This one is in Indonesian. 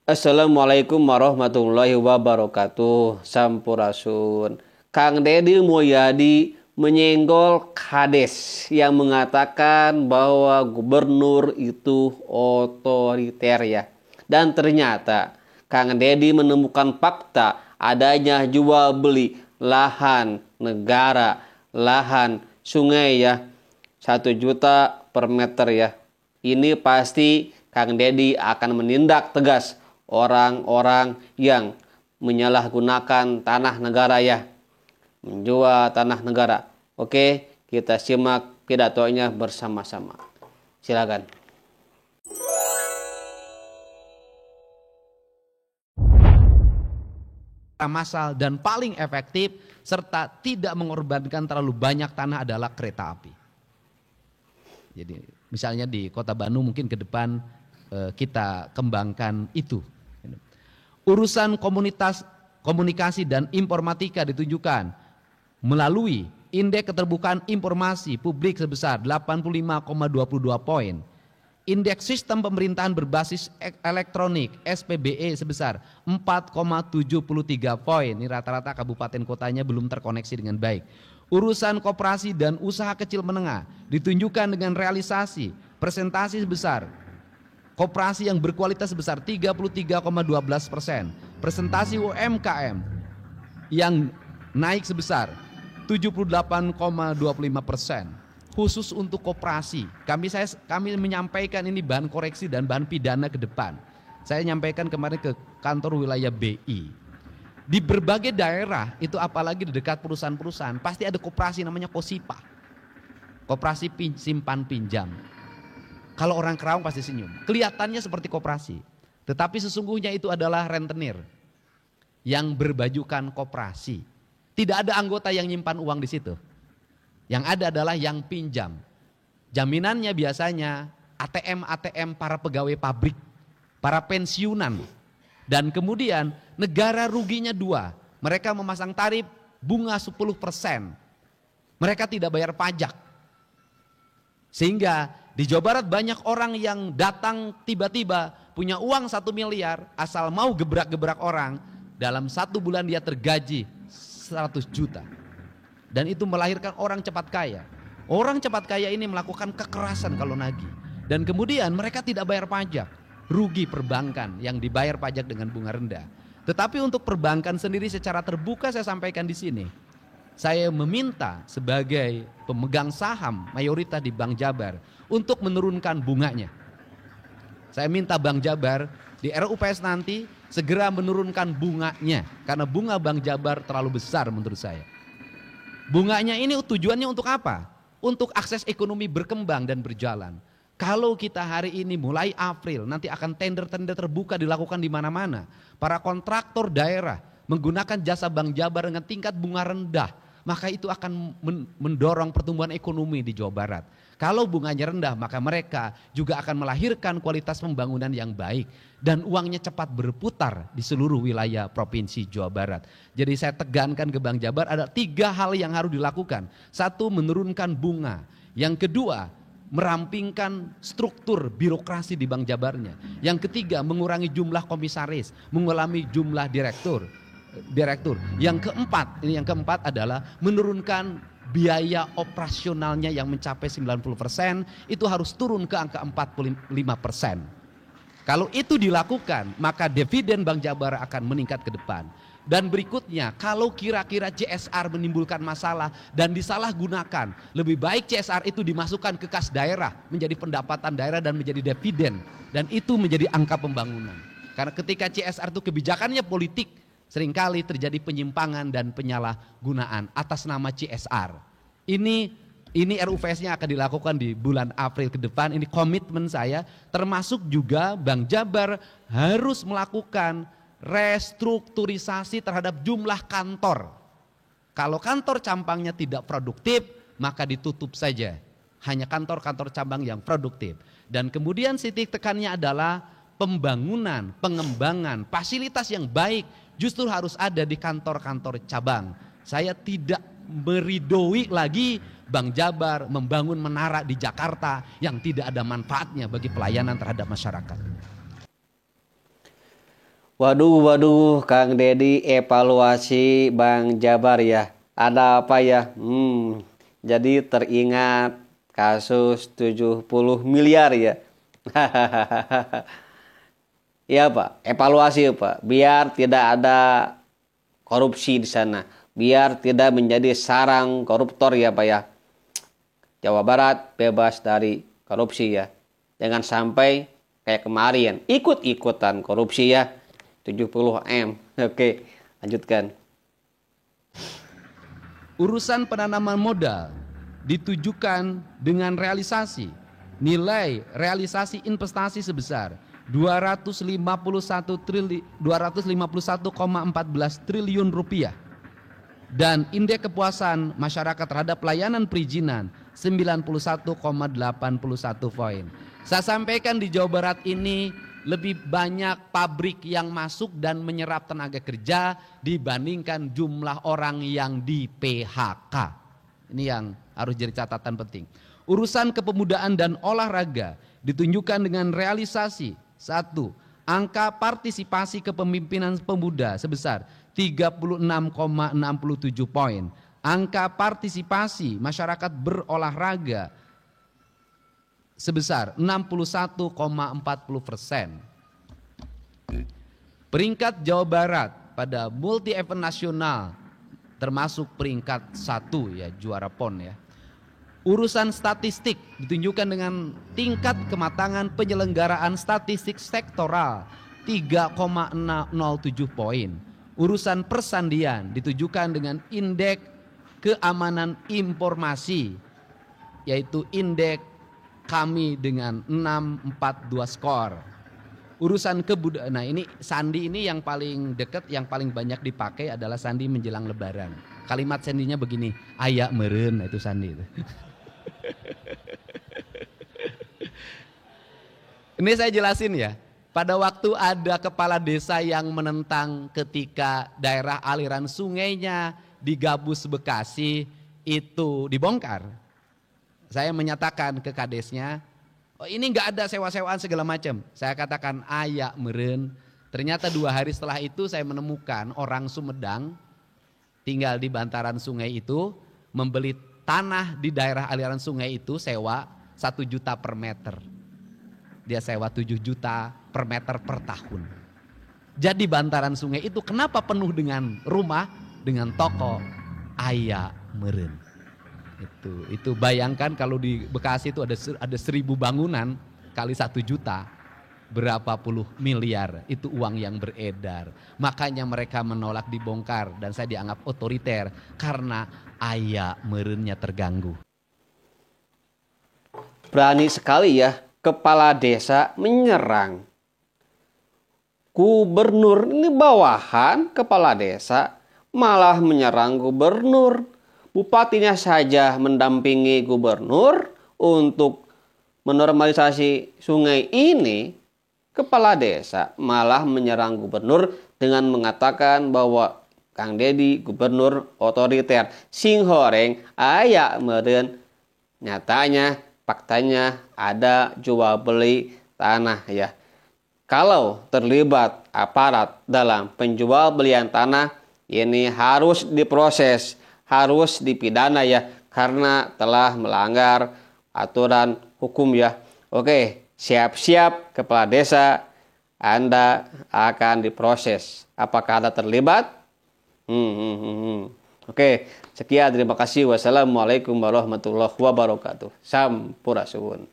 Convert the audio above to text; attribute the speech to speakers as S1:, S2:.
S1: Assalamualaikum warahmatullahi wabarakatuh. Sampurasun. Kang Deddy Mulyadi menyenggol Kades yang mengatakan bahwa gubernur itu otoriter ya. Dan ternyata Kang Deddy menemukan fakta adanya jual beli lahan negara, lahan sungai ya. 1 juta per meter ya. Ini pasti Kang Deddy akan menindak tegas orang-orang yang menyalahgunakan tanah negara ya, menjual tanah negara. Oke, kita simak pidatonya bersama-sama. Silakan.
S2: Massal dan paling efektif serta tidak mengorbankan terlalu banyak tanah adalah kereta api. Jadi misalnya di Kota Bandung mungkin ke depan kita kembangkan itu. Urusan komunikasi dan informatika ditunjukkan melalui indeks keterbukaan informasi publik sebesar 85,22 poin. Indeks sistem pemerintahan berbasis elektronik SPBE sebesar 4,73 poin. Ini rata-rata kabupaten kotanya belum terkoneksi dengan baik. Urusan koperasi dan usaha kecil menengah ditunjukkan dengan realisasi presentasi sebesar koperasi yang berkualitas sebesar 33,12%. Presentasi UMKM yang naik sebesar 78,25%. Khusus untuk koperasi, kami menyampaikan ini bahan koreksi dan bahan pidana ke depan. Saya nyampaikan kemarin ke kantor wilayah BI. Di berbagai daerah, itu apalagi di dekat perusahaan-perusahaan, pasti ada koperasi namanya KOSIPA. Koperasi simpan pinjam. Kalau orang Kerawang pasti senyum. Kelihatannya seperti koperasi. Tetapi sesungguhnya itu adalah rentenir yang berbajukan koperasi. Tidak ada anggota yang nyimpan uang di situ. Yang ada adalah yang pinjam. Jaminannya biasanya ATM para pegawai pabrik, para pensiunan. Dan kemudian negara ruginya 2. Mereka memasang tarif bunga 10%. Mereka tidak bayar pajak. Sehingga di Jawa Barat banyak orang yang datang tiba-tiba punya uang 1 miliar asal mau gebrak-gebrak orang. Dalam 1 bulan dia tergaji 100 juta. Dan itu melahirkan orang cepat kaya. Orang cepat kaya ini melakukan kekerasan kalau nagih. Dan kemudian mereka tidak bayar pajak. Rugi perbankan yang dibayar pajak dengan bunga rendah. Tetapi untuk perbankan sendiri secara terbuka saya sampaikan di sini. Saya meminta sebagai pemegang saham mayoritas di Bank Jabar untuk menurunkan bunganya. Saya minta Bank Jabar di RUPS nanti segera menurunkan bunganya. Karena bunga Bank Jabar terlalu besar menurut saya. Bunganya ini tujuannya untuk apa? Untuk akses ekonomi berkembang dan berjalan. Kalau kita hari ini mulai April nanti akan tender-tender terbuka dilakukan di mana-mana. Para kontraktor daerah menggunakan jasa Bank Jabar dengan tingkat bunga rendah. Maka itu akan mendorong pertumbuhan ekonomi di Jawa Barat. Kalau bunganya rendah maka mereka juga akan melahirkan kualitas pembangunan yang baik. Dan uangnya cepat berputar di seluruh wilayah Provinsi Jawa Barat. Jadi saya tegankan ke Bank Jabar ada 3 hal yang harus dilakukan. 1, menurunkan bunga. Yang kedua, merampingkan struktur birokrasi di Bank Jabarnya. Yang ketiga, mengurangi jumlah komisaris, mengurangi jumlah direktur. Yang keempat adalah menurunkan biaya operasionalnya yang mencapai 90%, itu harus turun ke angka 45%. Kalau itu dilakukan, maka dividen Bank Jabar akan meningkat ke depan. Dan berikutnya, kalau kira-kira CSR menimbulkan masalah dan disalahgunakan, lebih baik CSR itu dimasukkan ke kas daerah, menjadi pendapatan daerah dan menjadi dividen. Dan itu menjadi angka pembangunan. Karena ketika CSR itu kebijakannya politik, seringkali terjadi penyimpangan dan penyalahgunaan atas nama CSR. Ini RUPS-nya akan dilakukan di bulan April ke depan. Ini komitmen saya, termasuk juga Bank Jabar harus melakukan restrukturisasi terhadap jumlah kantor. Kalau kantor cabangnya tidak produktif, maka ditutup saja. Hanya kantor-kantor cabang yang produktif. Dan kemudian titik tekannya adalah pembangunan, pengembangan, fasilitas yang baik justru harus ada di kantor-kantor cabang. Saya tidak meridoi lagi Bank Jabar membangun menara di Jakarta yang tidak ada manfaatnya bagi pelayanan terhadap masyarakat.
S1: Waduh, Kang Dedi, evaluasi Bang Jabar ya. Ada apa ya? Jadi teringat kasus 70 miliar ya. Iya Pak, evaluasi Pak, biar tidak ada korupsi di sana. Biar tidak menjadi sarang koruptor ya Pak ya. Jawa Barat bebas dari korupsi ya. Jangan sampai kayak kemarin ikut-ikutan korupsi ya. 70 M. Oke, lanjutkan.
S2: Urusan penanaman modal ditujukan dengan realisasi nilai realisasi investasi sebesar 251,14 triliun rupiah dan indeks kepuasan masyarakat terhadap pelayanan perizinan 91,81 poin. Saya sampaikan di Jawa Barat ini lebih banyak pabrik yang masuk dan menyerap tenaga kerja dibandingkan jumlah orang yang di PHK. Ini yang harus jadi catatan penting. Urusan kepemudaan dan olahraga ditunjukkan dengan realisasi. 1. Angka partisipasi kepemimpinan pemuda sebesar 36,67 poin. Angka partisipasi masyarakat berolahraga sebesar 61,40%. Peringkat Jawa Barat pada multi event nasional termasuk peringkat 1 ya, juara PON ya. Urusan statistik ditunjukkan dengan tingkat kematangan penyelenggaraan statistik sektoral 3,007 poin. Urusan persandian ditujukan dengan indeks keamanan informasi yaitu indeks kami dengan 642 skor. Urusan kebudayaan, nah ini sandi ini yang paling dekat, yang paling banyak dipakai adalah sandi menjelang lebaran. Kalimat sandinya begini, ayak meren, itu sandi itu. Ini saya jelasin ya. Pada waktu ada kepala desa yang menentang ketika daerah aliran sungainya di Gabus Bekasi itu dibongkar. Saya menyatakan ke kadesnya, oh ini nggak ada sewa-sewaan segala macam. Saya katakan ayak meren. Ternyata 2 hari setelah itu saya menemukan orang Sumedang tinggal di bantaran sungai itu membeli tanah di daerah aliran sungai itu sewa 1 juta per meter. Dia sewa 7 juta per meter per tahun. Jadi bantaran sungai itu kenapa penuh dengan rumah, dengan toko, ayak meren. Itu bayangkan kalau di Bekasi itu ada 1.000 bangunan kali 1 juta, berapa puluh miliar itu uang yang beredar. Makanya mereka menolak dibongkar dan saya dianggap otoriter karena ayak merennya terganggu.
S1: Berani sekali ya kepala desa menyerang gubernur. Ini bawahan kepala desa malah menyerang gubernur. Bupatinya saja mendampingi gubernur untuk menormalisasi sungai ini. Kepala desa malah menyerang gubernur dengan mengatakan bahwa Kang Dedi gubernur otoriter, sing horeng ayak meren. Nyatanya, faktanya ada jual beli tanah ya. Kalau terlibat aparat dalam penjual belian tanah, ini harus diproses, harus dipidana ya, karena telah melanggar aturan hukum ya. Oke, siap-siap kepala desa, Anda akan diproses. Apakah Anda terlibat? Oke, sekian, terima kasih. Wassalamualaikum warahmatullahi wabarakatuh. Sampurasun.